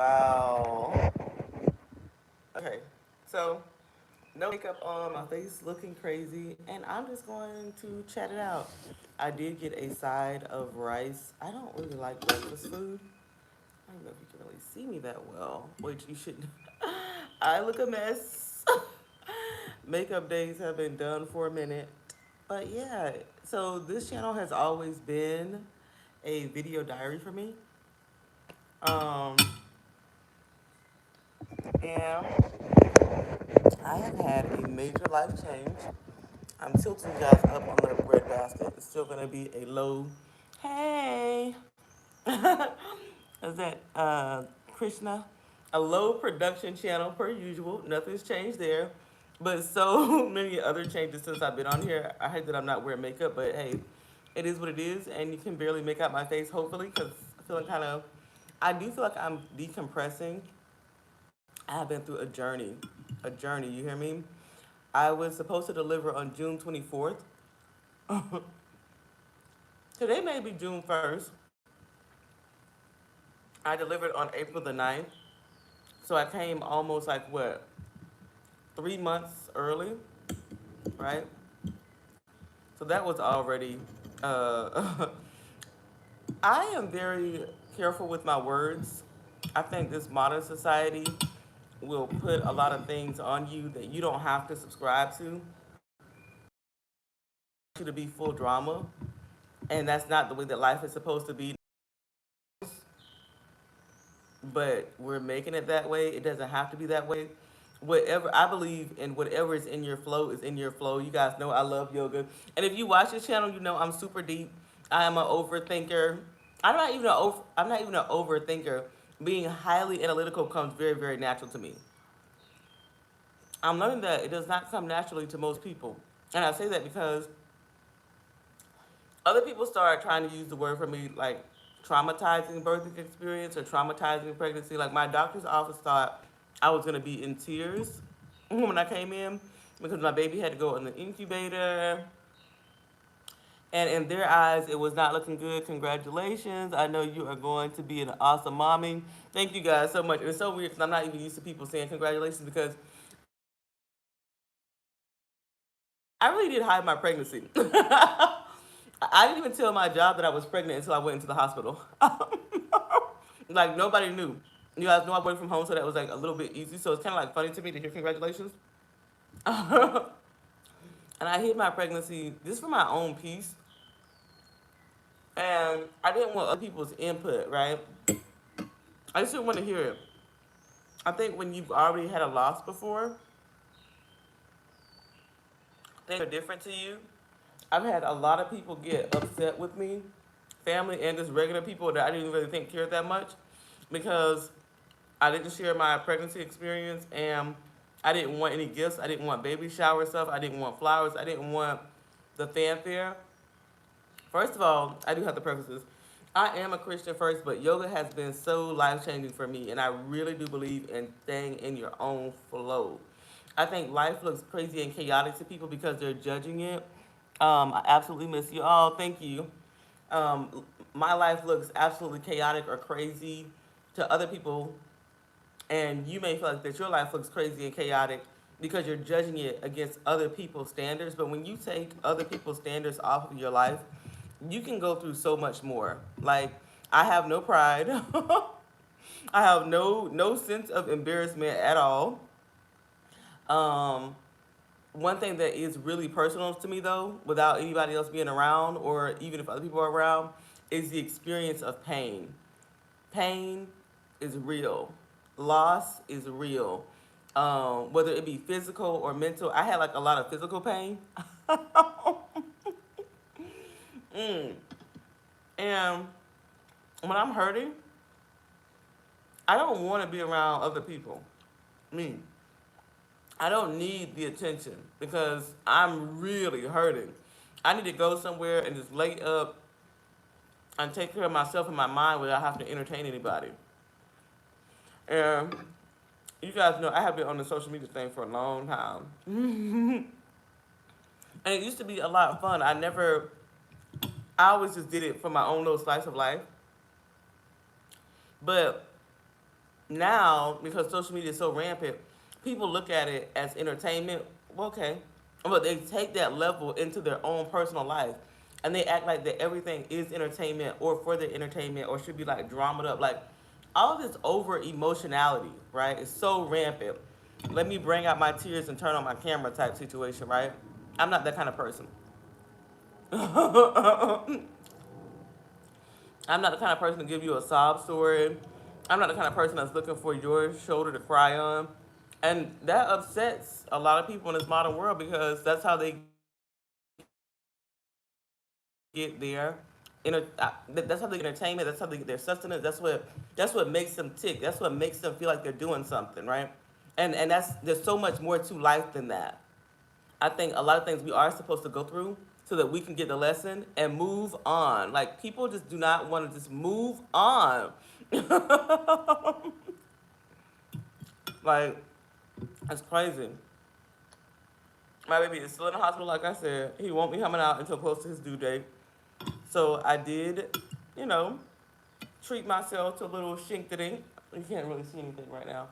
Wow. Okay, so no makeup on, my face looking crazy, and I'm just going to chat it out. I did get a side of rice. I don't really like breakfast food. I don't know if you can really see me that well, which you shouldn't. I look a mess. Makeup days have been done for a minute. But yeah, so this channel has always been a video diary for me. Um, and I have had a major life change. I'm tilting you guys up on the bread basket. It's still gonna be a low, hey, is that Krishna? A low production channel per usual. Nothing's changed there, but so many other changes since I've been on here. I hate that I'm not wearing makeup, but hey, it is what it is, and you can barely make out my face. Hopefully, because I'm feeling kind of. I do feel like I'm decompressing. I have been through a journey, a journey. You hear me? I was supposed to deliver on June 24th. Today may be June 1st. I delivered on April the 9th. So I came almost like what, 3 months early, right? So that was already. I am very careful with my words. I think this modern society will put a lot of things on you that you don't have to subscribe to. You to be full drama, and that's not the way that life is supposed to be. But we're making it that way. It doesn't have to be that way. Whatever I believe in, whatever is in your flow is in your flow. You guys know I love yoga, and if you watch this channel, you know I'm super deep. I am an overthinker. I'm not even an overthinker. Being highly analytical comes very, very natural to me. I'm learning that it does not come naturally to most people, and I say that because other people start trying to use the word for me like traumatizing birthing experience or traumatizing pregnancy. Like my doctor's office thought I was gonna be in tears when I came in because my baby had to go in the incubator. And in their eyes, it was not looking good. Congratulations. I know you are going to be an awesome mommy. Thank you guys so much. It's so weird because I'm not even used to people saying congratulations because I really did hide my pregnancy. I didn't even tell my job that I was pregnant until I went into the hospital. Like nobody knew. You guys know I worked from home, so that was like a little bit easy. So it's kind of like funny to me to hear congratulations. And I hid my pregnancy just for my own peace, and I didn't want other people's input. Right? I just didn't want to hear it. I think when you've already had a loss before, things are different to you. I've had a lot of people get upset with me, family and just regular people that I didn't really think cared that much, because I didn't share my pregnancy experience, and I didn't want any gifts. I didn't want baby shower stuff. I didn't want flowers. I didn't want the fanfare. First of all, I do have to preface this. I am a Christian first, but yoga has been so life changing for me, and I really do believe in staying in your own flow. I think life looks crazy and chaotic to people because they're judging it. I absolutely miss you all. Thank you. My life looks absolutely chaotic or crazy to other people, and you may feel like that your life looks crazy and chaotic because you're judging it against other people's standards. But when you take other people's standards off of your life, you can go through so much more. Like I have no pride. I have no sense of embarrassment at all. Um, One thing that is really personal to me though, without anybody else being around or even if other people are around, is the experience of pain. Pain is real. Loss is real. Whether it be physical or mental. I had like a lot of physical pain. Mm. And when I'm hurting, I don't want to be around other people. Me. I don't need the attention because I'm really hurting. I need to go somewhere and just lay up and take care of myself and my mind without having to entertain anybody. And you guys know I have been on the social media thing for a long time. And it used to be a lot of fun. I always just did it for my own little slice of life. But Now, because social media is so rampant, people look at it as entertainment. Well, okay, but they take that level into their own personal life, and they act like that everything is entertainment or for their entertainment or should be like dramaed up. Like all this over emotionality, right? It's so rampant. Let me bring out my tears and turn on my camera type situation, right? I'm not that kind of person. I'm not the kind of person to give you a sob story. I'm not the kind of person that's looking for your shoulder to cry on. And that upsets a lot of people in this modern world because that's how they get their that's how they get entertainment, that's how they get their sustenance, that's what makes them tick. That's what makes them feel like they're doing something, right? And that's there's so much more to life than that. I think a lot of things we are supposed to go through so that we can get the lesson and move on. Like people just do not want to just move on. Like that's crazy. My baby is still in the hospital, like I said. He won't be coming out until close to his due date. So I did, you know, treat myself to a little shinkity. You can't really see anything right now.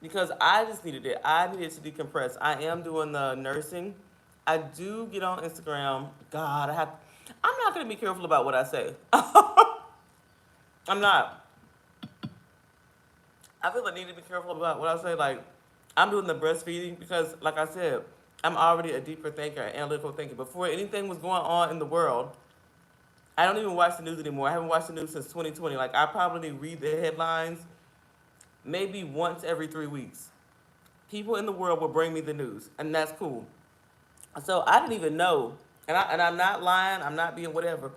Because I just needed it. I needed to decompress. I am doing the nursing. I do get on Instagram. God, I'm not gonna be careful about what I say. I'm not. I feel the need to be careful about what I say. Like, I'm doing the breastfeeding because, like I said, I'm already a deeper thinker, an analytical thinker. Before anything was going on in the world, I don't even watch the news anymore. I haven't watched the news since 2020. Like, I probably read the headlines maybe once every 3 weeks. People in the world will bring me the news, and that's cool. So I didn't even know, and I'm not lying. I'm not being whatever.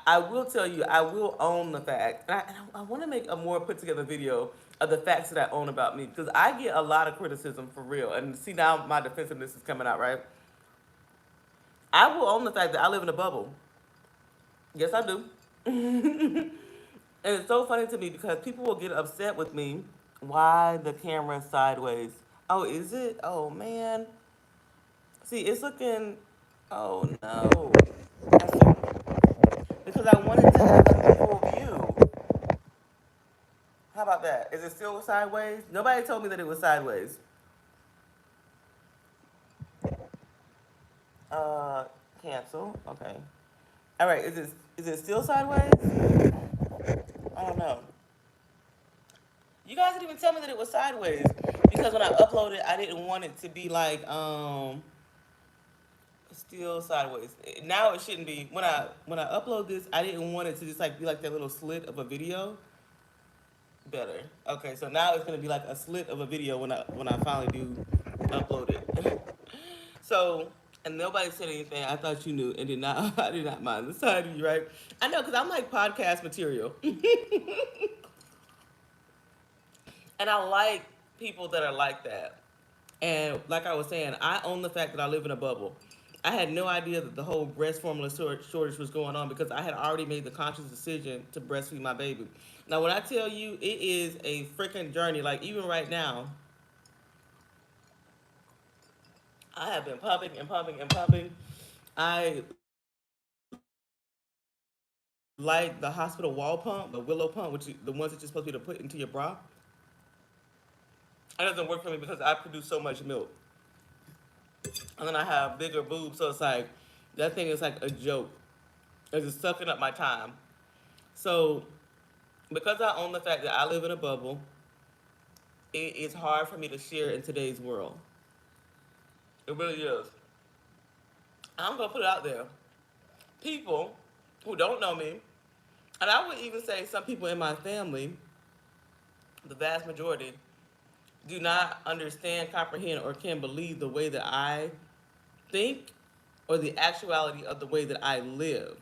I will tell you, I will own the fact, and I want to make a more put together video of the facts that I own about me because I get a lot of criticism for real. And see now my defensiveness is coming out, right? I will own the fact that I live in a bubble. Yes, I do. And it's so funny to me because people will get upset with me. Why the camera sideways? Oh, is it? Oh man. See, it's looking. Oh no. I see. Because I wanted to have a full view. How about that? Is it still sideways? Nobody told me that it was sideways. Uh, cancel. Okay. All right. Is it still sideways? I don't know. You guys didn't even tell me that it was sideways because when I uploaded, I didn't want it to be like still sideways. Now it shouldn't be. When I upload this, I didn't want it to just like be like that little slit of a video. Better. Okay, so now it's gonna be like a slit of a video when I finally do upload it. So, and nobody said anything. I thought you knew and did not. I did not mind the side of you, right? I know because I'm like podcast material, and I like people that are like that. And like I was saying, I own the fact that I live in a bubble. I had no idea that the whole breast formula shortage was going on because I had already made the conscious decision to breastfeed my baby. Now, when I tell you it is a freaking journey, like even right now, I have been pumping and pumping and pumping. I like the hospital wall pump, the willow pump, the ones that you're supposed to be to put into your bra. It doesn't work for me because I produce so much milk. And then I have bigger boobs, so it's like, that thing is like a joke. It's just sucking up my time. So, because I own the fact that I live in a bubble, it is hard for me to share in today's world. It really is. I'm gonna put it out there. People who don't know me, and I would even say some people in my family, the vast majority, do not understand, comprehend, or can believe the way that I think or the actuality of the way that I live.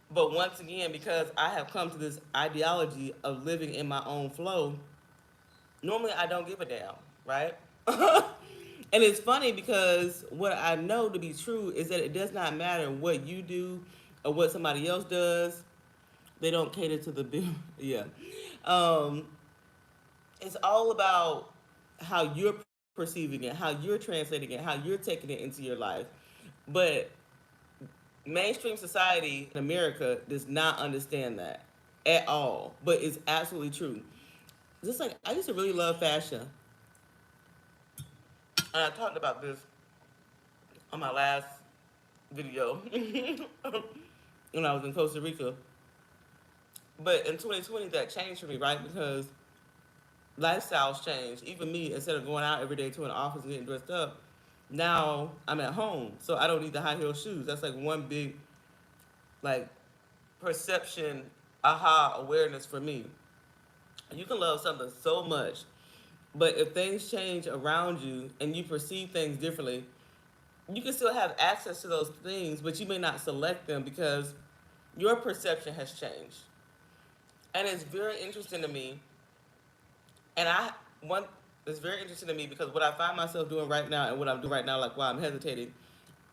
But once again, because I have come to this ideology of living in my own flow, normally I don't give a damn, right? And it's funny because what I know to be true is that it does not matter what you do or what somebody else does. They don't cater to the bill. Yeah. Um, it's all about how you're perceiving it, how you're translating it, how you're taking it into your life. But mainstream society in America does not understand that. at all, but it's absolutely true. Just like I used to really love fashion, and I talked about this on my last video when I was in Costa Rica. But in 2020, that changed for me, right? Because lifestyles change. Even me, instead of going out every day to an office and getting dressed up, now I'm at home, so I don't need the high heel shoes. That's like one big, like, perception, aha, awareness for me. You can love something so much, but if things change around you and you perceive things differently, you can still have access to those things, but you may not select them because your perception has changed. And it's very interesting to me. And I one it's very interesting to me because what I find myself doing right now and what I'm doing right now, like why I'm hesitating,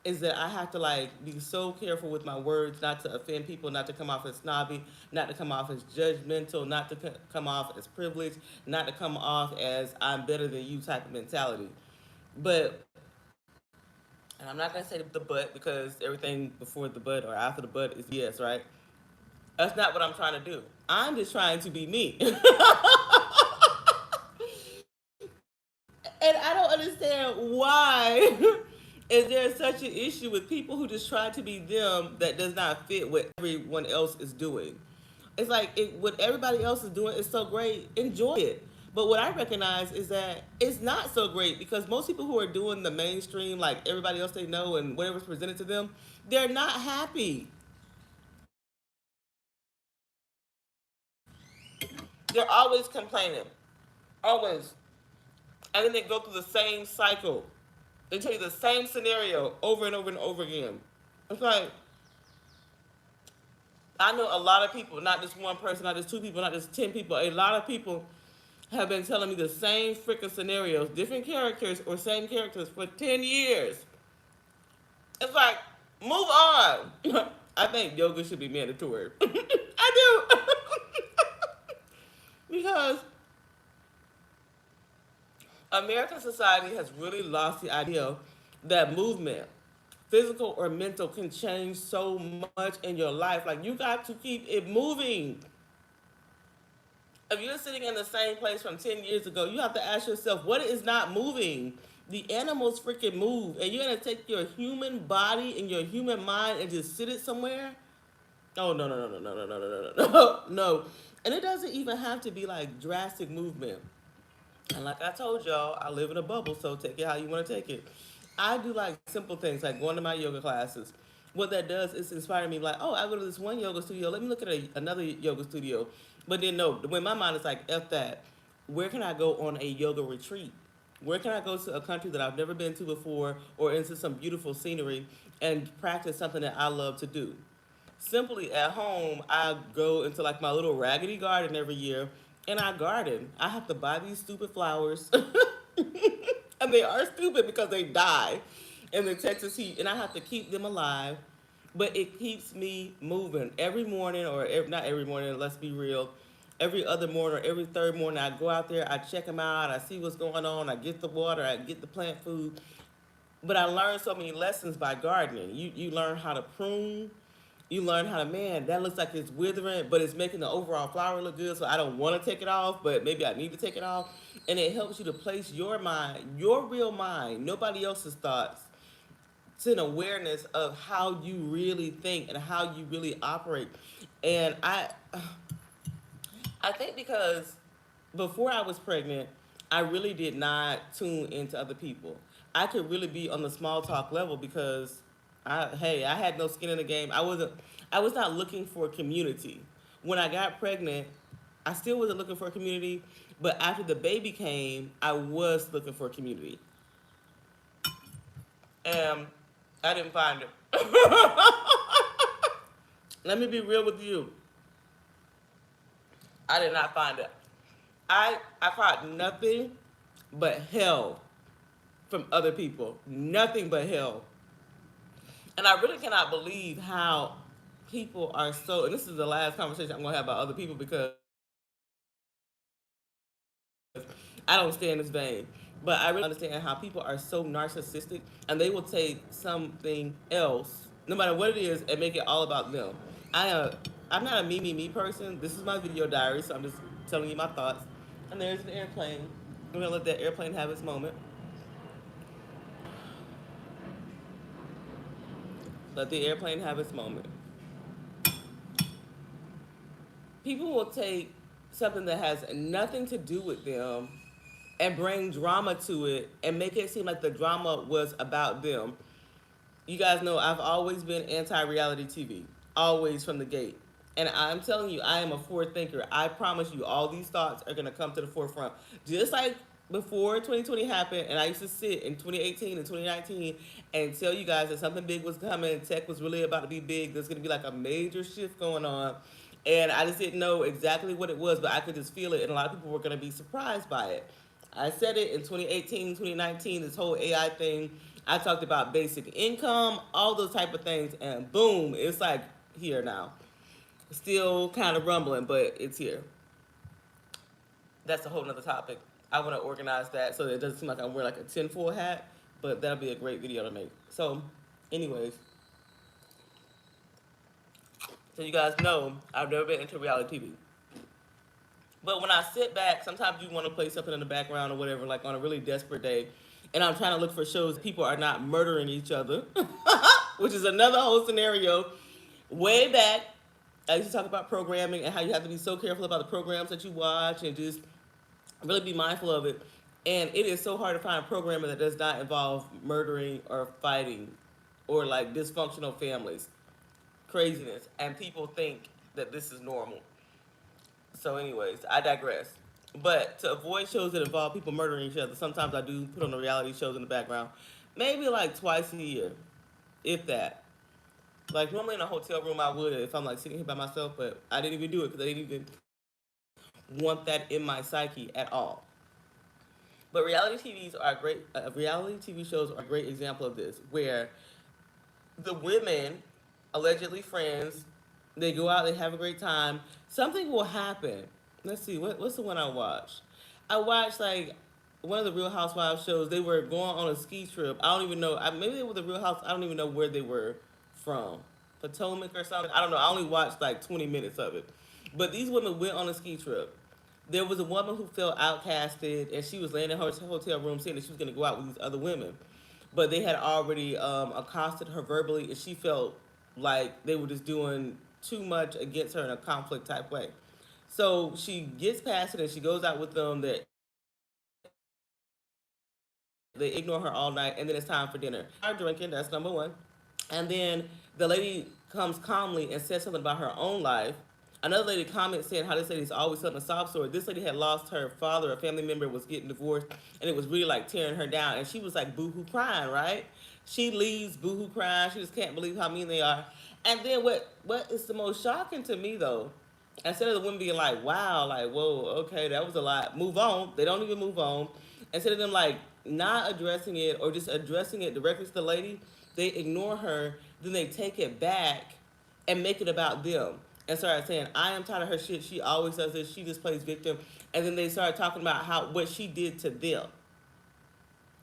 is that I have to like be so careful with my words, not to offend people, not to come off as snobby, not to come off as judgmental, not to come off as privileged, not to come off as I'm better than you type of mentality. But and I'm not gonna say the but because everything before the but or after the but is yes, right? That's not what I'm trying to do. I'm just trying to be me. And I don't understand why is there such an issue with people who just try to be them that does not fit what everyone else is doing. It's like what everybody else is doing is so great. Enjoy it. But what I recognize is that it's not so great because most people who are doing the mainstream, like everybody else they know and whatever's presented to them, they're not happy. They're always complaining. Always. And then they go through the same cycle. They tell you the same scenario over and over and over again. It's like, I know a lot of people, not just one person, not just two people, not just 10 people, a lot of people have been telling me the same freaking scenarios, different characters or same characters for 10 years. It's like, move on. I think yoga should be mandatory. I do. Because American society has really lost the idea that movement, physical or mental, can change so much in your life. Like, you got to keep it moving. If you're sitting in the same place from 10 years ago, you have to ask yourself, what is not moving? The animals freaking move. And you're going to take your human body and your human mind and just sit it somewhere? Oh, no, no, no, no, no, no, no, no, no, no. No. And it doesn't even have to be like drastic movement. And like I told y'all, I live in a bubble, so take it how you want to take it. I do like simple things like going to my yoga classes. What that does is inspire me, like, oh, I go to this one yoga studio. Let me look at another yoga studio. But then, no, when my mind is like, F that, where can I go on a yoga retreat? Where can I go to a country that I've never been to before or into some beautiful scenery and practice something that I love to do? Simply at home, I go into like my little raggedy garden every year and I garden. I have to buy these stupid flowers. And they are stupid because they die in the Texas heat and I have to keep them alive. But it keeps me moving every morning, or not every morning, let's be real. Every other morning or every third morning, I go out there, I check them out, I see what's going on, I get the water, I get the plant food. But I learned so many lessons by gardening. You learn how to prune, you learn how to, man, that looks like it's withering, but it's making the overall flower look good, so I don't want to take it off, but maybe I need to take it off. And it helps you to place your mind, your real mind, nobody else's thoughts, to an awareness of how you really think and how you really operate. And I think because before I was pregnant, I really did not tune into other people. I could really be on the small talk level because I had no skin in the game. I was not looking for a community. When I got pregnant, I still wasn't looking for a community, but after the baby came, I was looking for a community. And I didn't find it. Let me be real with you. I did not find it. I caught nothing but hell from other people. Nothing but hell. And I really cannot believe how people are so, and this is the last conversation I'm going to have about other people because I don't stay in this vein. But I really understand how people are so narcissistic and they will take something else, no matter what it is, and make it all about them. I I'm not a me person. This is my video diary, so I'm just telling you my thoughts. And there's an airplane. I'm gonna let that airplane have its moment. Let the airplane have its moment. People will take something that has nothing to do with them and bring drama to it and make it seem like the drama was about them. You guys know I've always been anti-reality TV, always from the gate. And I'm telling you, I am a forward thinker. I promise you, all these thoughts are gonna come to the forefront. Just like before 2020 happened, and I used to sit in 2018 and 2019 and tell you guys that something big was coming. Tech was really about to be big. There's gonna be like a major shift going on. And I just didn't know exactly what it was, but I could just feel it, and a lot of people were gonna be surprised by it. I said it in 2018, 2019, this whole AI thing. I talked about basic income, all those type of things, and boom, it's like here now. Still kind of rumbling, but it's here. That's a whole nother topic. I want to organize that so that it doesn't seem like I'm wearing like a tinfoil hat, but that'll be a great video to make. So, anyways, so you guys know I've never been into reality TV. But when I sit back, sometimes you want to play something in the background or whatever, like on a really desperate day, and I'm trying to look for shows people are not murdering each other, which is another whole scenario. Way back, I used to talk about programming and how you have to be so careful about the programs that you watch and just really be mindful of it. And it is so hard to find a programming that does not involve murdering or fighting or like dysfunctional families, craziness, and people think that this is normal. So, anyways, I digress. But to avoid shows that involve people murdering each other, sometimes I do put on the reality shows in the background. Maybe like twice a year, if that. Like normally in a hotel room, I would if I'm like sitting here by myself, but I didn't even do it because I didn't even want that in my psyche at all. But reality TVs are great. Reality TV shows are a great example of this, where the women, allegedly friends, they go out, they have a great time. Something will happen. Let's see, what's the one I watched? I watched like one of the Real Housewives shows. They were going on a ski trip. I don't even know. Maybe they were the Real House. I don't even know where they were from. Potomac or something. I don't know. I only watched like 20 minutes of it. But these women went on a ski trip. There was a woman who felt outcasted, and she was laying in her hotel room saying that she was going to go out with these other women. But they had already accosted her verbally, and she felt like they were just doing too much against her in a conflict type way. So she gets past it and she goes out with them. That they ignore her all night, and then it's time for dinner. Start drinking. That's number one. And then the lady comes calmly and says something about her own life. Another lady comments saying how this lady's always telling a sob story. This lady had lost her father, a family member was getting divorced, and it was really like tearing her down. And she was like boohoo crying, right? She leaves boohoo crying. She just can't believe how mean they are. And then what is the most shocking to me though? Instead of the women being like, wow, like, whoa, okay, that was a lot. Move on. They don't even move on. Instead of them like not addressing it or just addressing it directly to the lady, they ignore her, then they take it back and make it about them. And start saying, I am tired of her shit. She always does this. She just plays victim. And then they start talking about how what she did to them.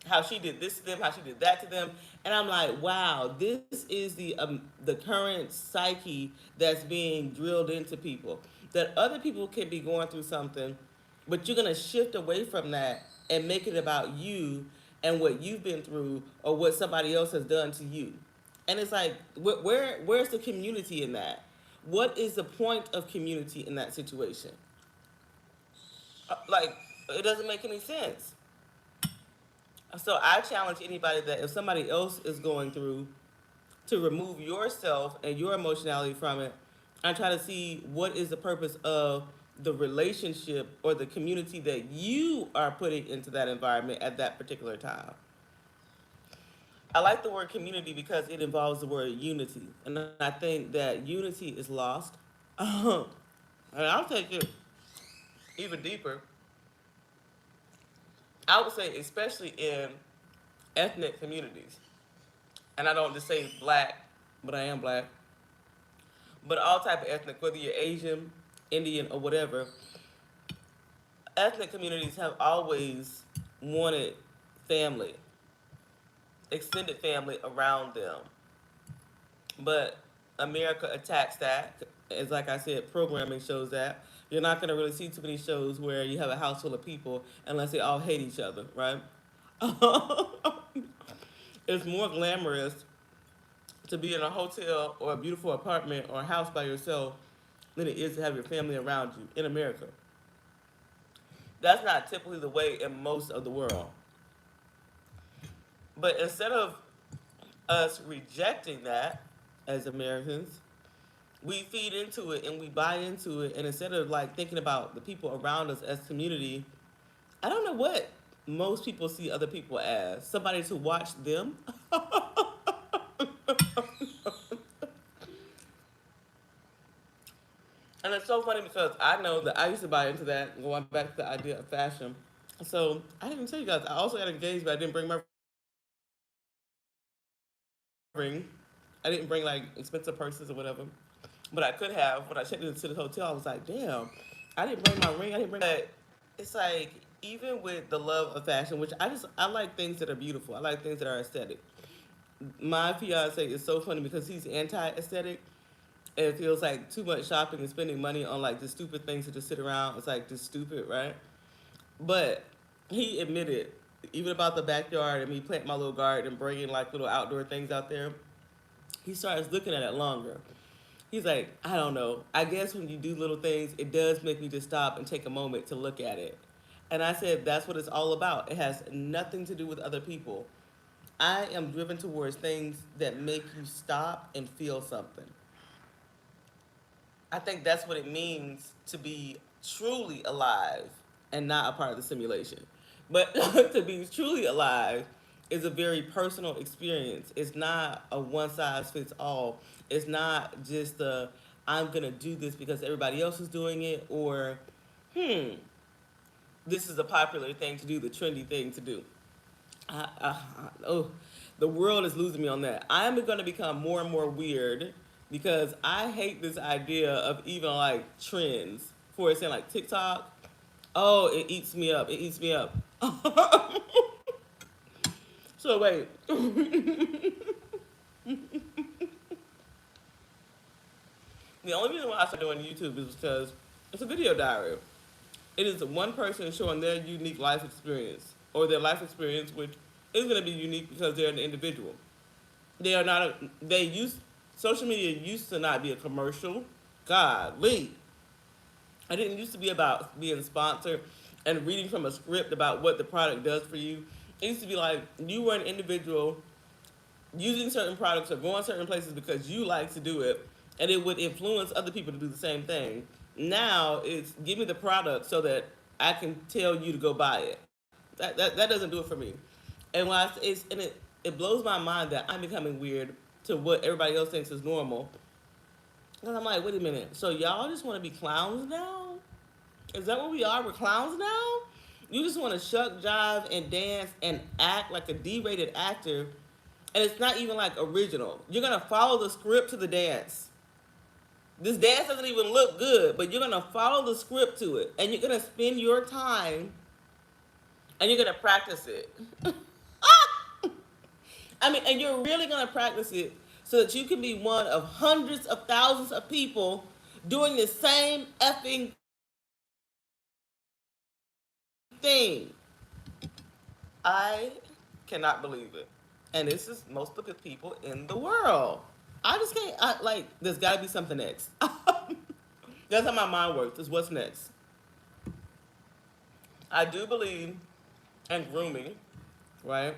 How she did this to them, how she did that to them. And I'm like, wow, this is the current psyche that's being drilled into people. That other people can be going through something, but you're gonna shift away from that and make it about you and what you've been through or what somebody else has done to you. And it's like, where's the community in that? What is the point of community in that situation? Like, it doesn't make any sense. So I challenge anybody that if somebody else is going through, to remove yourself and your emotionality from it and try to see what is the purpose of the relationship or the community that you are putting into that environment at that particular time. I like the word community because it involves the word unity. And I think that unity is lost. And I'll take it even deeper. I would say, especially in ethnic communities. And I don't just say black, but I am black. But all type of ethnic, whether you're Asian, Indian, or whatever, ethnic communities have always wanted family, extended family around them. But America attacks that. As like I said, programming shows that. You're not gonna really see too many shows where you have a house full of people unless they all hate each other, right? It's more glamorous to be in a hotel or a beautiful apartment or a house by yourself than it is to have your family around you in America. That's not typically the way in most of the world. But instead of us rejecting that as Americans, we feed into it and we buy into it. And instead of like thinking about the people around us as community, I don't know what most people see other people as somebody to watch them. And it's so funny because I know that I used to buy into that, going back to the idea of fashion. So I didn't tell you guys, I also got engaged, but I didn't bring my ring. I didn't bring like expensive purses or whatever. But I could have. When I checked into the hotel, I was like, damn, I didn't bring my ring. I didn't bring. But it's like even with the love of fashion, which I like things that are beautiful. I like things that are aesthetic. My fiance is so funny because he's anti-aesthetic. And it feels like too much shopping and spending money on like the stupid things to just sit around. It's like just stupid, right? But he admitted, even about the backyard and me planting my little garden and bringing like little outdoor things out there, he starts looking at it longer. He's like, I don't know. I guess when you do little things, it does make me just stop and take a moment to look at it. And I said, that's what it's all about. It has nothing to do with other people. I am driven towards things that make you stop and feel something. I think that's what it means to be truly alive and not a part of the simulation. But to be truly alive is a very personal experience. It's not a one size fits all. It's not just the I'm gonna do this because everybody else is doing it, or hmm, this is a popular thing to do, the trendy thing to do. Oh, the world is losing me on that. I am going to become more and more weird because I hate this idea of even like trends. For example, like TikTok. Oh, it eats me up. It eats me up. So wait, the only reason why I started doing YouTube is because it's a video diary. It is one person showing their unique life experience or their life experience, which is going to be unique because they're an individual. They are not. They used social media used to not be a commercial. Godly, it didn't used to be about being sponsored and reading from a script about what the product does for you. It used to be like you were an individual using certain products or going certain places because you like to do it, and it would influence other people to do the same thing. Now it's give me the product so that I can tell you to go buy it. That doesn't do it for me. And when it blows my mind that I'm becoming weird to what everybody else thinks is normal. And I'm like, wait a minute. So y'all just want to be clowns now? Is that what we are? We're clowns now? You just want to shuck, jive, and dance and act like a D-rated actor, and it's not even like original. You're gonna follow the script to the dance. This dance doesn't even look good, but you're gonna follow the script to it, and you're gonna spend your time and you're gonna practice it. I mean, and you're really gonna practice it so that you can be one of hundreds of thousands of people doing the same effing thing. I cannot believe it. And this is most of the people in the world. I just can't, like, there's gotta be something next. That's how my mind works, is what's next. I do believe in grooming, right?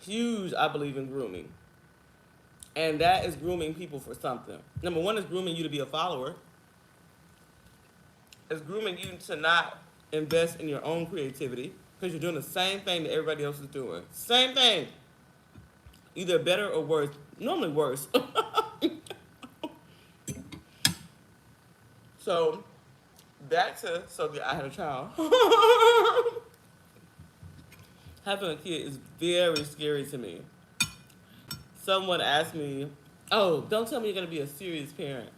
Huge, I believe in grooming. And that is grooming people for something. Number one is grooming you to be a follower. It's grooming you to not invest in your own creativity because you're doing the same thing that everybody else is doing. Same thing. Either better or worse. Normally worse. So, back to, so I had a child. Having a kid is very scary to me. Someone asked me, oh, don't tell me you're going to be a serious parent.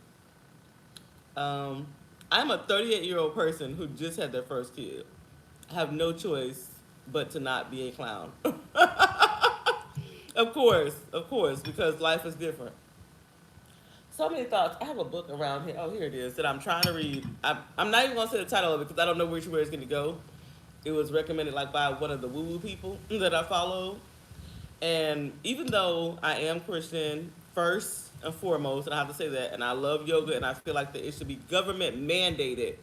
Um, I'm a 38-year-old person who just had their first kid. I have no choice but to not be a clown. Of course, because life is different. so many thoughts. I have a book around here. Oh, here it is that I'm trying to read. I'm not even gonna say the title of it because I don't know which way it's gonna go. It was recommended like by one of the woo woo people that I follow. And even though I am Christian first and foremost, and I have to say that, and I love yoga, and I feel like that it should be government mandated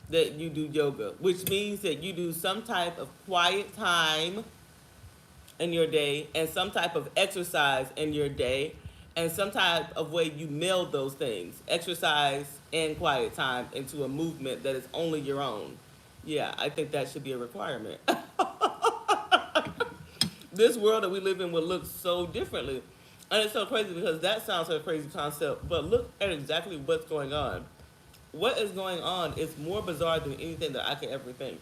that you do yoga, which means that you do some type of quiet time in your day and some type of exercise in your day and some type of way you meld those things, exercise and quiet time, into a movement that is only your own. Yeah, I think that should be a requirement. This world that we live in would look so differently. And it's so crazy because that sounds like a crazy concept, but look at exactly what's going on. What is going on is more bizarre than anything that I could ever think.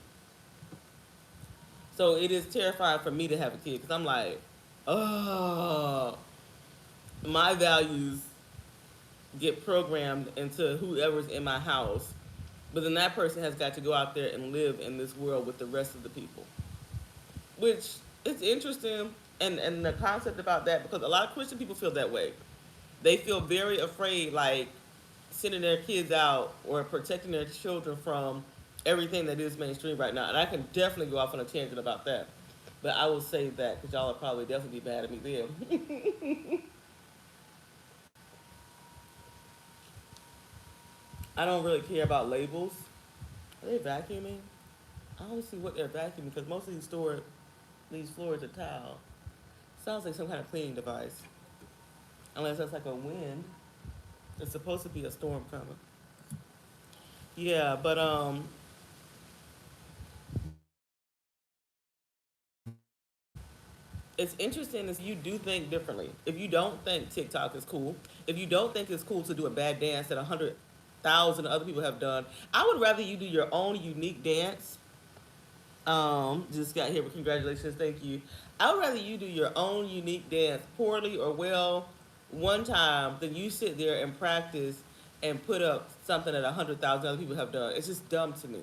So it is terrifying for me to have a kid because I'm like, oh, my values get programmed into whoever's in my house, but then that person has got to go out there and live in this world with the rest of the people, which is interesting. And the concept about that, because a lot of Christian people feel that way. They feel very afraid, like sending their kids out or protecting their children from everything that is mainstream right now. And I can definitely go off on a tangent about that. But I will save that because y'all will probably definitely be mad at me then. I don't really care about labels. Are they vacuuming? I don't see what they're vacuuming because most of these floors are tile. Sounds like some kind of cleaning device. Unless that's like a wind. It's supposed to be a storm coming. Yeah, but it's interesting is you do think differently. If you don't think TikTok is cool, if you don't think it's cool to do a bad dance that 100,000 other people have done, I would rather you do your own unique dance. Just got here, but congratulations, thank you. I would rather you do your own unique dance, poorly or well, one time, than you sit there and practice and put up something that 100,000 other people have done. It's just dumb to me.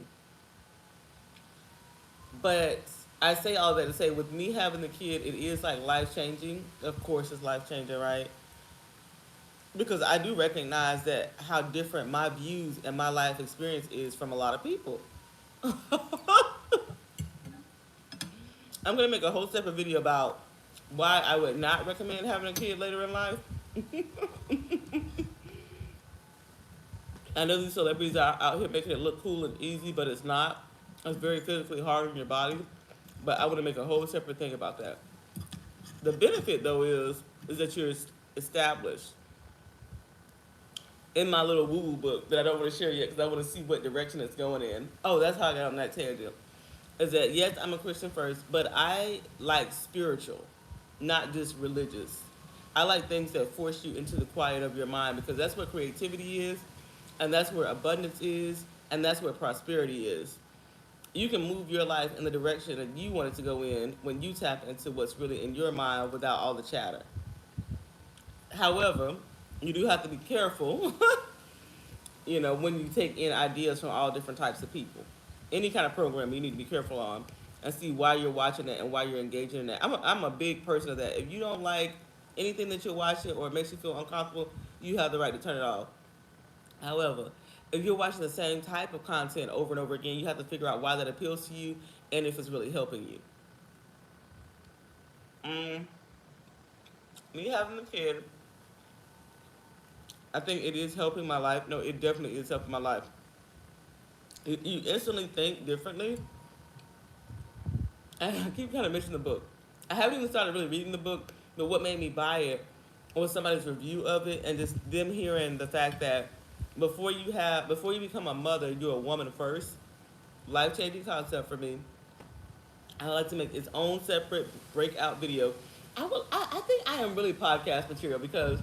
But I say all that to say, with me having the kid, it is like life changing. Of course, it's life changing, right? Because I do recognize that how different my views and my life experience is from a lot of people. I'm gonna make a whole separate video about why I would not recommend having a kid later in life. I know these celebrities are out here making it look cool and easy, but it's not. It's very physically hard on your body. But I want to make a whole separate thing about that. The benefit though is that you're established. In my little woo-woo book that I don't want to share yet because I want to see what direction it's going in. Oh, that's how I got on that tangent. Is that yes, I'm a Christian first, but I like spiritual, not just religious. I like things that force you into the quiet of your mind because that's where creativity is, and that's where abundance is, and that's where prosperity is. You can move your life in the direction that you want it to go in when you tap into what's really in your mind without all the chatter. However, you do have to be careful, when you take in ideas from all different types of people. Any kind of program you need to be careful on and see why you're watching it and why you're engaging in that. I'm a big person of that. If you don't like anything that you're watching or it makes you feel uncomfortable, you have the right to turn it off. However, if you're watching the same type of content over and over again, you have to figure out why that appeals to you and if it's really helping you. Me having a kid, I think it is helping my life. No, it definitely is helping my life. You instantly think differently. And I keep kind of mentioning the book. I haven't even started really reading the book, but what made me buy it was somebody's review of it and just them hearing the fact that before you become a mother, you're a woman first. Life changing concept for me. I like to make its own separate breakout video. I think I am really podcast material because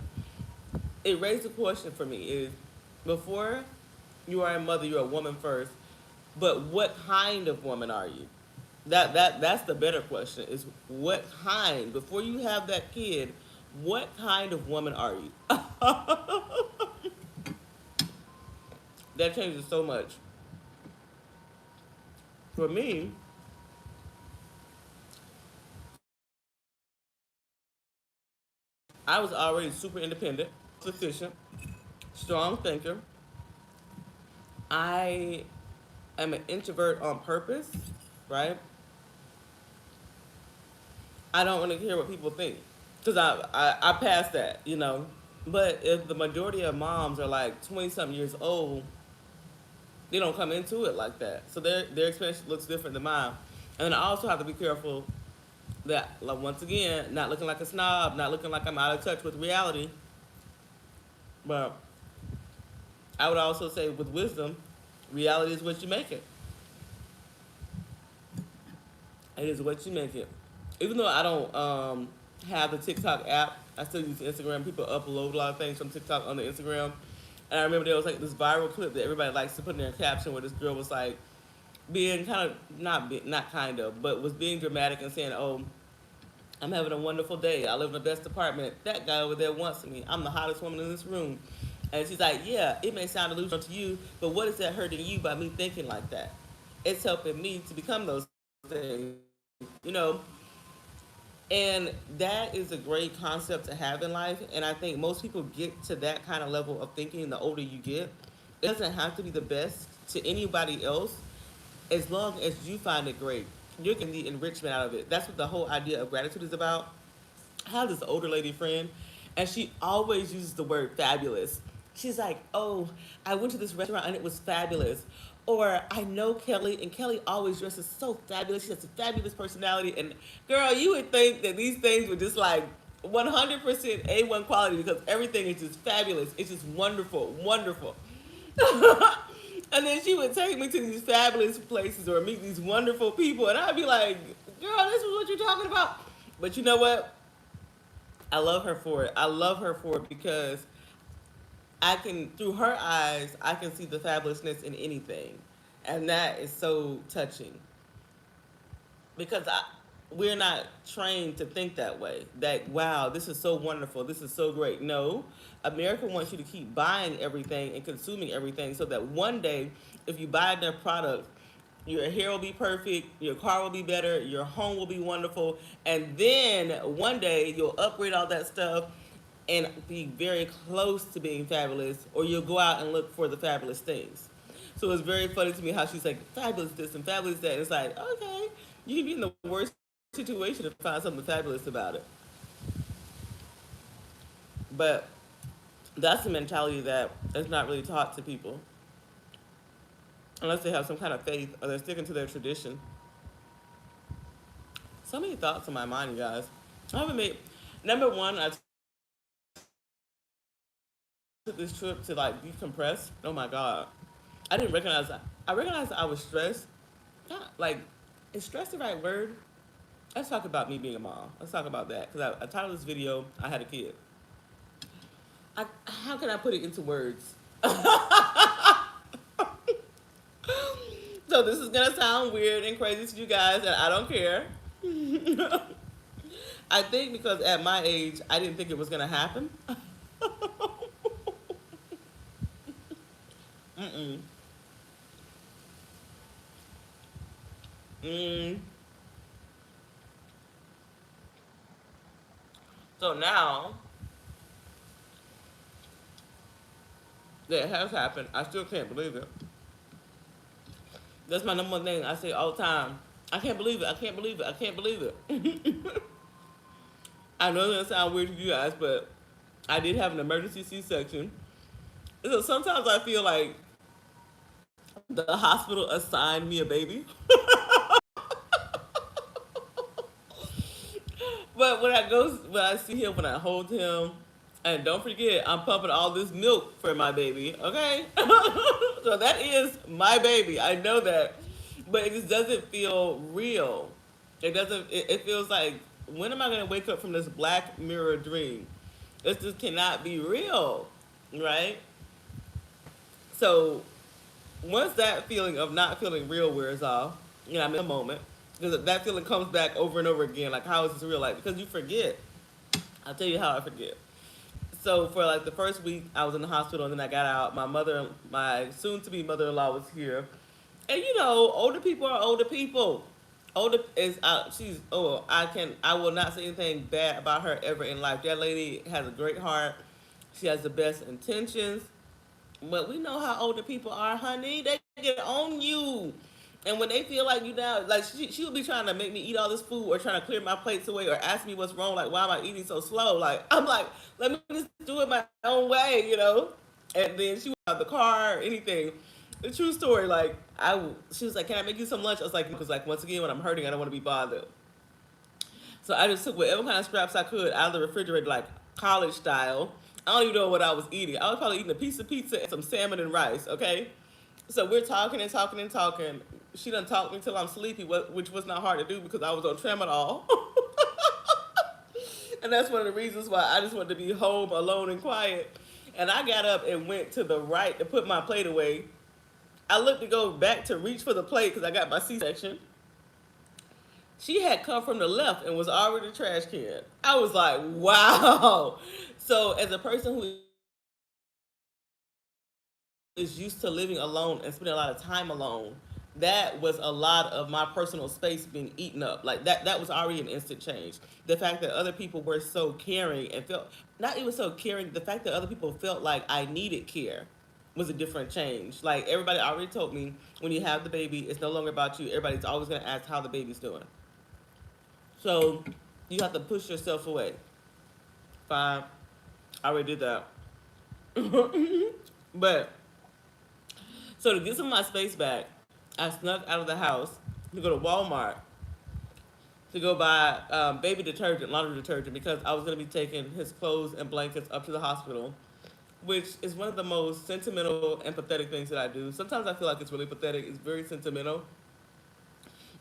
it raised a question for me is before you are a mother, you're a woman first, but what kind of woman are you? That's the better question is what kind, before you have that kid, what kind of woman are you? That changes so much. For me, I was already super independent. sufficient, strong thinker. I am an introvert on purpose, right? I don't really care what people think because I passed that, you know. But if the majority of moms are like 20 something years old, they don't come into it like that. So their experience looks different than mine. And I also have to be careful that, like, once again, not looking like a snob, not looking like I'm out of touch with reality. But I would also say with wisdom, reality is what you make it. It is what you make it. Even though I don't have the TikTok app, I still use Instagram. People upload a lot of things from TikTok on the Instagram. And I remember there was like this viral clip that everybody likes to put in their caption where this girl was like being kind of not kind of, but was being dramatic and saying, "Oh, I'm having a wonderful day. I live in the best apartment. That guy over there wants me. I'm the hottest woman in this room." And she's like, "Yeah, it may sound delusional to you, but what is that hurting you by me thinking like that? It's helping me to become those things, you know." And that is a great concept to have in life. And I think most people get to that kind of level of thinking the older you get. It doesn't have to be the best to anybody else as long as you find it great. You're getting the enrichment out of it. That's what the whole idea of gratitude is about. I have this older lady friend, and she always uses the word fabulous. She's like, "Oh, I went to this restaurant and it was fabulous." Or, "I know Kelly, and Kelly always dresses so fabulous. She has a fabulous personality." And girl, you would think that these things were just like 100% A1 quality because everything is just fabulous. It's just wonderful, wonderful. And then she would take me to these fabulous places or meet these wonderful people, and I'd be like, "Girl, this is what you're talking about." But you know what? I love her for it. I love her for it because I can, through her eyes, I can see the fabulousness in anything, and that is so touching because we're not trained to think that way. That, wow, this is so wonderful, this is so great. No, America wants you to keep buying everything and consuming everything, so that one day, if you buy their product, your hair will be perfect, your car will be better, your home will be wonderful, and then one day you'll upgrade all that stuff and be very close to being fabulous, or you'll go out and look for the fabulous things. So it's very funny to me how she's like, "Fabulous this and fabulous that." And it's like, okay, you can be in the worst situation to find something fabulous about it. But that's the mentality that is not really taught to people unless they have some kind of faith or they're sticking to their tradition. So many thoughts in my mind, you guys. I haven't made. Number one, I took this trip to like decompress. Oh my god, I didn't recognize that. I recognized I was stressed. Not like, is stress the right word? Let's talk about me being a mom. Let's talk about that because I titled this video, "I had a kid." How can I put it into words? So this is gonna sound weird and crazy to you guys, and I don't care. I think because at my age, I didn't think it was gonna happen. Mm-mm. Mm. So now that it has happened, I still can't believe it. That's my number one thing I say all the time. I can't believe it. I can't believe it. I can't believe it. I know that sounds weird to you guys, but I did have an emergency C-section. So sometimes I feel like the hospital assigned me a baby. But when I see him, when I hold him, and don't forget, I'm pumping all this milk for my baby. Okay, so that is my baby. I know that, but it just doesn't feel real. It doesn't. It feels like, when am I gonna wake up from this Black Mirror dream? This just cannot be real, right? So once that feeling of not feeling real wears off, I'm in a moment, because that feeling comes back over and over again. Like, how is this real? Like, because you forget. I'll tell you how I forget. So for like the first week, I was in the hospital, and then I got out. My soon-to-be mother-in-law was here, and older people are older people. Older is she's I will not say anything bad about her ever in life. That lady has a great heart. She has the best intentions. But we know how older people are, honey. They get on you. And when they feel like you down, like she'll be trying to make me eat all this food or trying to clear my plates away or ask me what's wrong. Like, why am I eating so slow? Like, I'm like, let me just do it my own way, you know? And then she went out the car or anything. The true story, like, she was like, can I make you some lunch? I was like, because, like, once again, when I'm hurting, I don't want to be bothered. So I just took whatever kind of scraps I could out of the refrigerator, like college style. I don't even know what I was eating. I was probably eating a piece of pizza and some salmon and rice, okay? So we're talking and talking and talking. She done talked me till I'm sleepy, which was not hard to do because I was on Tramadol. And that's one of the reasons why I just wanted to be home alone and quiet. And I got up and went to the right to put my plate away. I looked to go back to reach for the plate because I got my C-section. She had come from the left and was already the trash can. I was like, wow. So as a person who is used to living alone and spending a lot of time alone, that was a lot of my personal space being eaten up. Like that was already an instant change. The fact that other people were so caring and felt not even so caring, the fact that other people felt like I needed care was a different change. Like everybody already told me when you have the baby, it's no longer about you. Everybody's always gonna ask how the baby's doing. So you have to push yourself away. Fine. I already did that. But so to get some of my space back, I snuck out of the house to go to Walmart to go buy baby detergent, laundry detergent, because I was going to be taking his clothes and blankets up to the hospital, which is one of the most sentimental and pathetic things that I do. Sometimes I feel like it's really pathetic. It's very sentimental.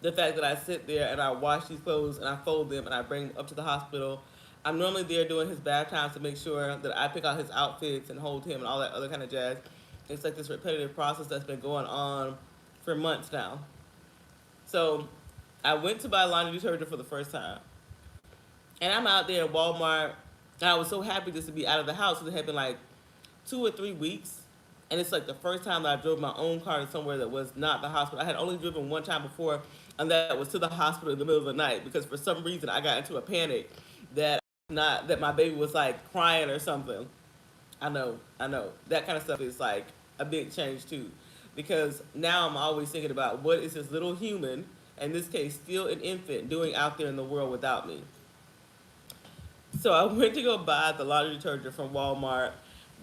The fact that I sit there and I wash these clothes and I fold them and I bring them up to the hospital. I'm normally there doing his bath times to make sure that I pick out his outfits and hold him and all that other kind of jazz. It's like this repetitive process that's been going on for months now. So I went to buy laundry detergent for the first time. And I'm out there in Walmart. And I was so happy just to be out of the house because it had been like 2 or 3 weeks. And it's like the first time that I drove my own car to somewhere that was not the hospital. I had only driven one time before, and that was to the hospital in the middle of the night because for some reason I got into a panic that not that my baby was like crying or something. I know. That kind of stuff is like a big change too. Because now I'm always thinking about what is this little human, in this case still an infant, doing out there in the world without me. So I went to go buy the laundry detergent from Walmart.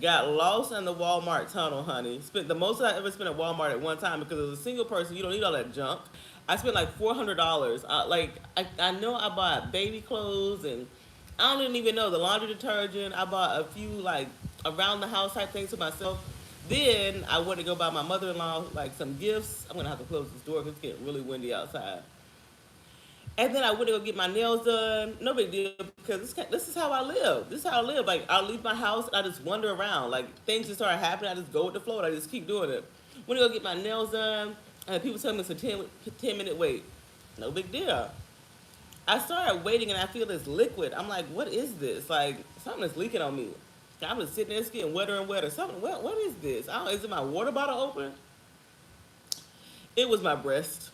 Got lost in the Walmart tunnel, honey. Spent the most I ever spent at Walmart at one time because as a single person, you don't need all that junk. I spent like $400. I know I bought baby clothes and I don't even know the laundry detergent. I bought a few like around the house type things for myself. Then I went to go buy my mother-in-law like some gifts. I'm gonna have to close this door because it's getting really windy outside. And then I went to go get my nails done. No big deal because this is how I live. This is how I live. Like I'll leave my house and I just wander around. Like things just start happening. I just go with the flow and I just keep doing it. Went to go get my nails done. And people tell me it's a 10-minute wait. No big deal. I started waiting and I feel this liquid. I'm like, what is this? Like something is leaking on me. I'm just sitting there, it's getting wetter and wetter. Something. What is this? I don't, is it my water bottle open? It was my breast.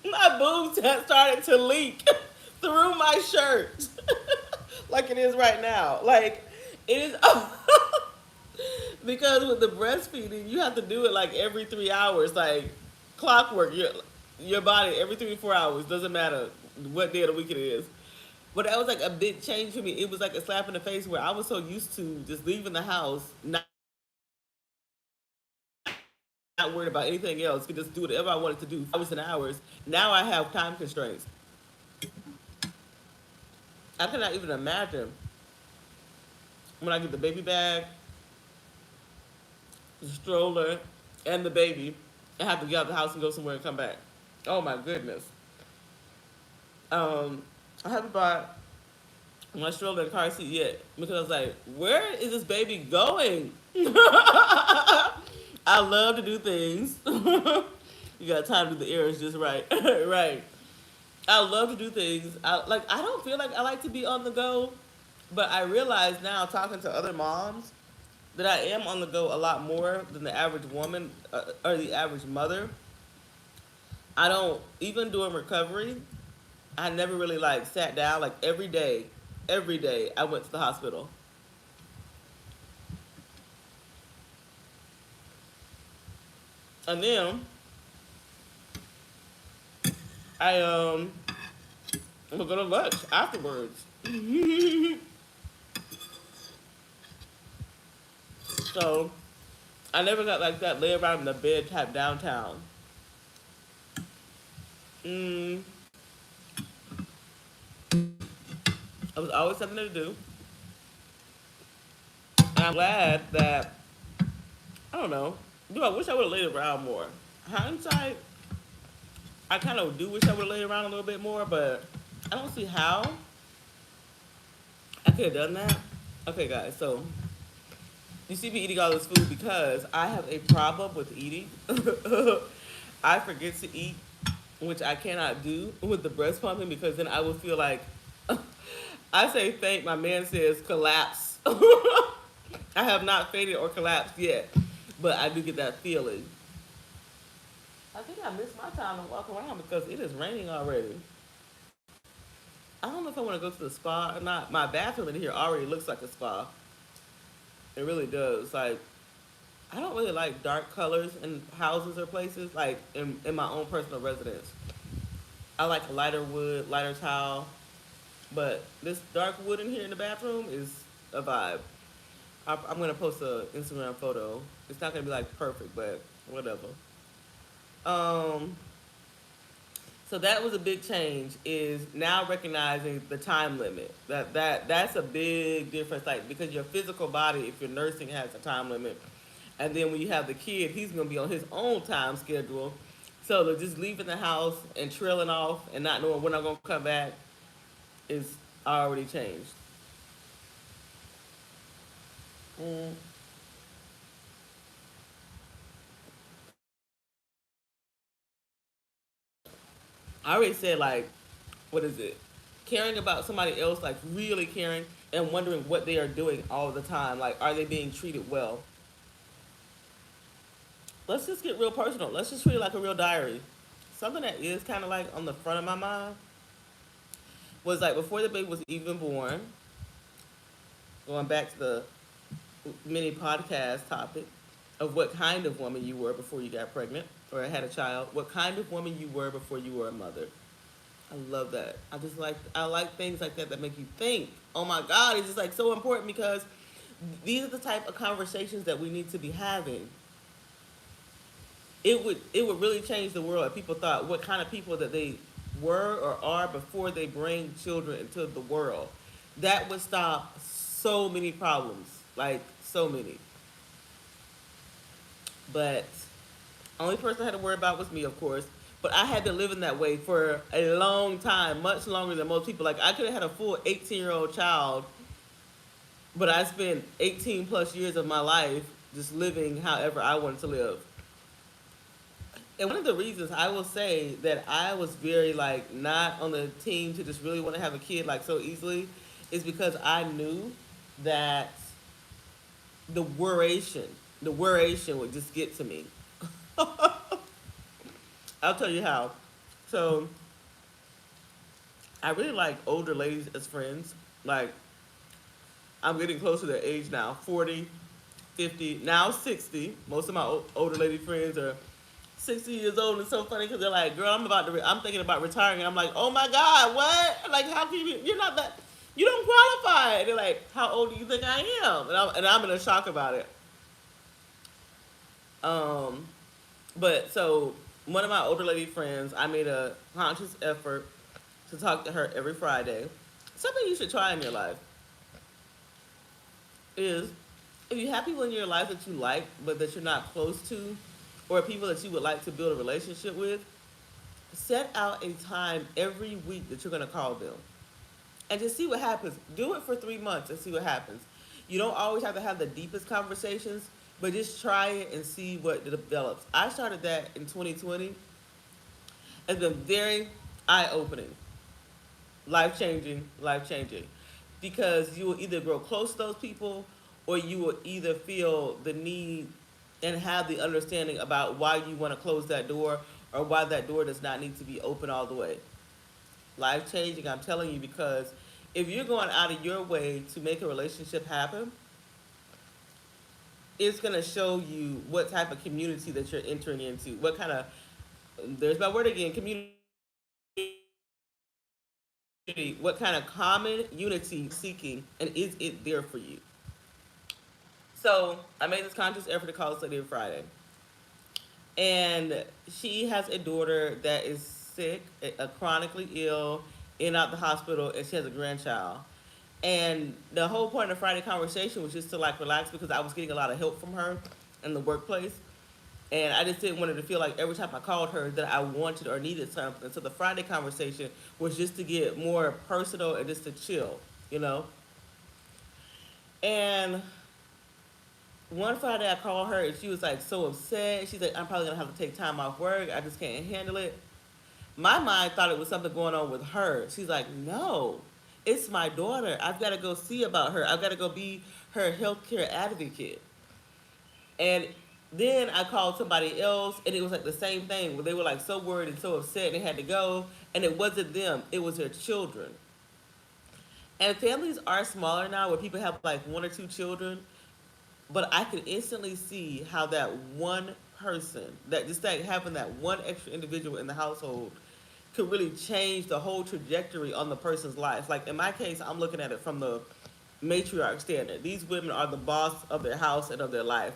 My boobs had started to leak through my shirt, like it is right now. Like it is because with the breastfeeding, you have to do it like every 3 hours, like clockwork. Your body every 3 to 4 hours doesn't matter what day of the week it is. But that was like a big change for me. It was like a slap in the face where I was so used to just leaving the house, not worried about anything else, could just do whatever I wanted to do, hours and hours. Now I have time constraints. I cannot even imagine when I get the baby bag, the stroller, and the baby, and have to get out of the house and go somewhere and come back. Oh my goodness. I haven't bought my stroller and car seat yet because I was like, where is this baby going? I love to do things. You got time to do the errands just right. Right. I love to do things. I don't feel like I like to be on the go, but I realize now talking to other moms that I am on the go a lot more than the average woman or the average mother. I don't even during recovery. I never really like sat down like every day. Every day I went to the hospital. And then I would go to lunch afterwards. So I never got like that lay around in the bed type downtown. Mm, it was always something to do. And I'm glad that, I don't know, dude, I wish I would have laid around more. Hindsight, I kind of do wish I would have laid around a little bit more, but I don't see how I could have done that. Okay, guys, so you see me eating all this food because I have a problem with eating. I forget to eat, which I cannot do with the breast pumping because then I will feel like I say faint. My man says collapse. I have not fainted or collapsed yet, but I do get that feeling. I think I missed my time to walk around because it is raining already. I don't know if I want to go to the spa or not. My bathroom in here already looks like a spa. It really does. Like, I don't really like dark colors in houses or places, like in my own personal residence. I like a lighter wood, lighter tile, but this dark wood in here in the bathroom is a vibe. I'm gonna post a Instagram photo. It's not gonna be like perfect, but whatever. Um, so that was a big change. Is now recognizing the time limit. That's a big difference. Like because your physical body, if you're nursing, has a time limit, and then when you have the kid, he's gonna be on his own time schedule. So to just leaving the house and trailing off and not knowing when I'm gonna come back is already changed. Mm. I already said like, what is it? Caring about somebody else, like really caring and wondering what they are doing all the time. Like, are they being treated well? Let's just get real personal. Let's just treat it like a real diary. Something that is kind of like on the front of my mind was like before the baby was even born, going back to the mini podcast topic of what kind of woman you were before you got pregnant or had a child, what kind of woman you were before you were a mother. I love that. I like things like that that make you think. Oh my God, it's just like so important because these are the type of conversations that we need to be having. It would really change the world if people thought what kind of people that they were or are before they bring children into the world. That would stop so many problems, like so many. But only person I had to worry about was me, of course. But I had been living that way for a long time, much longer than most people. Like I could have had a full 18-year-old child, but I spent 18 plus years of my life just living however I wanted to live. And one of the reasons I will say that I was very like not on the team to just really want to have a kid like so easily is because I knew that the worration, the worration would just get to me. I'll tell you how. So I really like older ladies as friends. Like I'm getting close to their age now, 40, 50, now 60. Most of my older lady friends are 60 years old. And it's so funny because they're like, girl, I'm thinking about retiring. And I'm like, oh my God, what? Like, how can you're not that, you don't qualify. And they're like, how old do you think I am? And I'm in a shock about it. Um, but so one of my older lady friends, I made a conscious effort to talk to her every Friday. Something you should try in your life is if you have people in your life that you like but that you're not close to, or people that you would like to build a relationship with, set out a time every week that you're going to call them and just see what happens. Do it for 3 months and see what happens. You don't always have to have the deepest conversations, but just try it and see what develops. I started that in 2020. It's been very eye opening, life changing, life changing. Because you will either grow close to those people or you will either feel the need and have the understanding about why you want to close that door or why that door does not need to be open all the way. Life changing, I'm telling you, because if you're going out of your way to make a relationship happen, it's going to show you what type of community that you're entering into. What kind of, there's my word again, community. What kind of common unity seeking, and is it there for you? So I made this conscious effort to call this lady on Friday. And she has a daughter that is sick, chronically ill, in and out the hospital, and she has a grandchild. And the whole point of the Friday conversation was just to like relax because I was getting a lot of help from her in the workplace. And I just didn't want her to feel like every time I called her that I wanted or needed something. So the Friday conversation was just to get more personal and just to chill, you know? And one Friday I called her and she was like so upset. She's like, I'm probably gonna have to take time off work. I just can't handle it. My mind thought it was something going on with her. She's like, no, it's my daughter. I've got to go see about her. I've got to go be her healthcare advocate. And then I called somebody else, and it was like the same thing where they were like so worried and so upset and they had to go. And it wasn't them, it was their children. And families are smaller now where people have like one or two children, but I could instantly see how that one person, that just like having that one extra individual in the household could really change the whole trajectory on the person's life. Like in my case, I'm looking at it from the matriarch standard. These women are the boss of their house and of their life.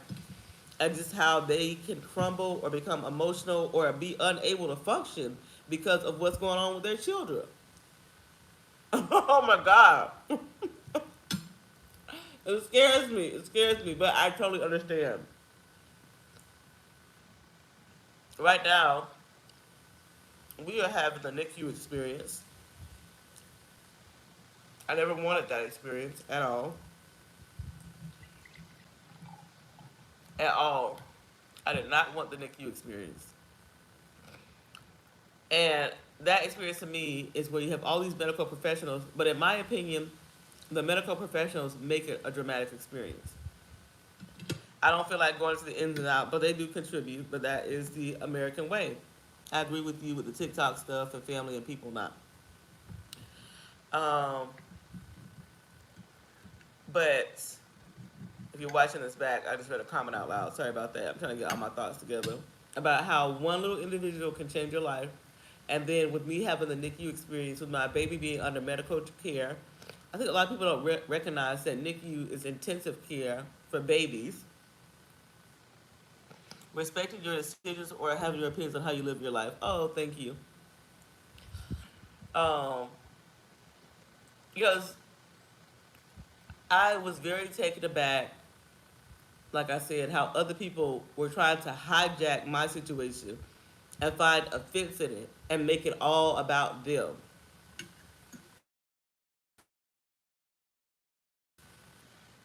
And just how they can crumble or become emotional or be unable to function because of what's going on with their children. Oh my God. It scares me. It scares me, but I totally understand. Right now, we are having the NICU experience. I never wanted that experience at all. At all. I did not want the NICU experience. And that experience to me is where you have all these medical professionals, but in my opinion, the medical professionals make it a dramatic experience. I don't feel like going to the ins and outs, but they do contribute, but that is the American way. I agree with you with the TikTok stuff and family and people not. Um, but if you're watching this back, I just read a comment out loud. Sorry about that. I'm trying to get all my thoughts together about how one little individual can change your life. And then with me having the NICU experience, with my baby being under medical care, I think a lot of people don't recognize that NICU is intensive care for babies. Respecting your decisions or having your opinions on how you live your life. Oh, thank you. Um, because I was very taken aback, like I said, how other people were trying to hijack my situation and find a fix in it and make it all about them.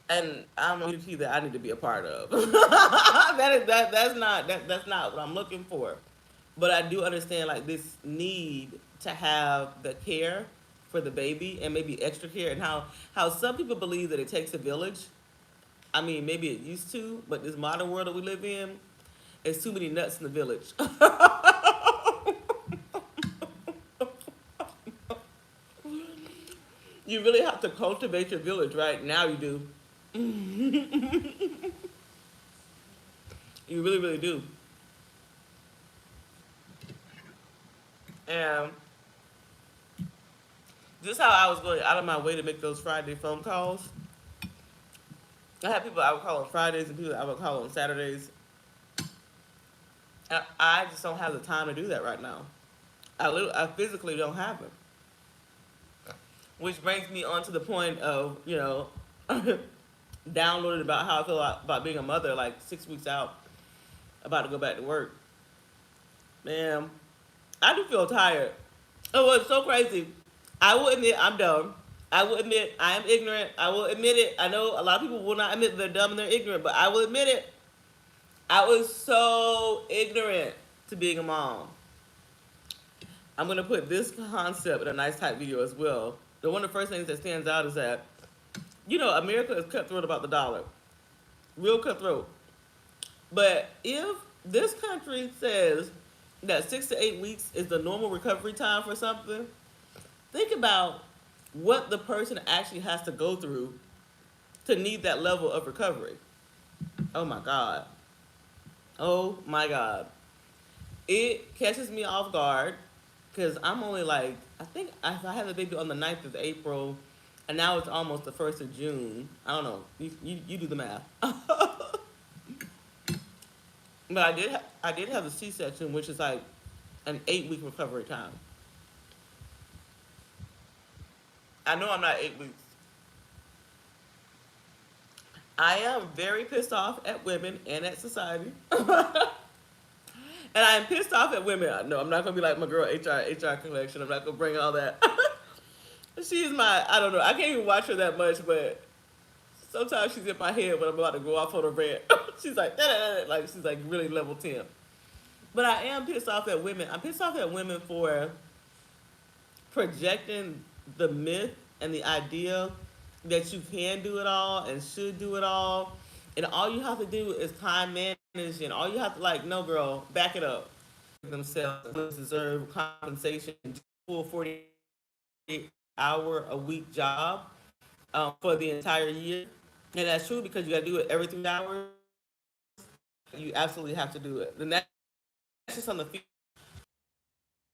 And I'm a community that I need to be a part of. That's not what I'm looking for. But I do understand like this need to have the care for the baby and maybe extra care, and how some people believe that it takes a village. I mean, maybe it used to, but this modern world that we live in, there's too many nuts in the village. You really have to cultivate your village, right? Now you do. You really, really do. And just how I was going out of my way to make those Friday phone calls. I had people I would call on Fridays and people I would call on Saturdays. I just don't have the time to do that right now. I physically don't have it. Which brings me on to the point of, downloaded about how I feel about being a mother like 6 weeks out, about to go back to work. Man, I do feel tired. Oh, it's so crazy. I will admit I'm dumb. I will admit I am ignorant. I will admit it. I know a lot of people will not admit they're dumb and they're ignorant, but I will admit it. I was so ignorant to being a mom. I'm gonna put this concept in a nice type video as well. One of the first things that stands out is that, America is cutthroat about the dollar. Real cutthroat. But if this country says that 6 to 8 weeks is the normal recovery time for something, think about what the person actually has to go through to need that level of recovery. Oh my God. Oh my God. It catches me off guard because I'm only like, I think I had the baby on the 9th of April and now it's almost the 1st of June. I don't know. You do the math. But I did have a C-section, which is like an 8-week recovery time. I know I'm not 8 weeks. I am very pissed off at women and at society. And I'm pissed off at women. No, I'm not gonna be like my girl HR collection. I'm not gonna bring all that. She's my, I don't know. I can't even watch her that much, but sometimes she's in my head when I'm about to go off on a rant. She's like, like she's like really level 10. But I am pissed off at women. I'm pissed off at women for projecting the myth and the idea that you can do it all and should do it all. And all you have to do is time management. All you have to like, no girl, back it up. Themselves deserve compensation, full 40-hour a week job for the entire year. And that's true because you got to do it every 3 hours. You absolutely have to do it. And that's just on the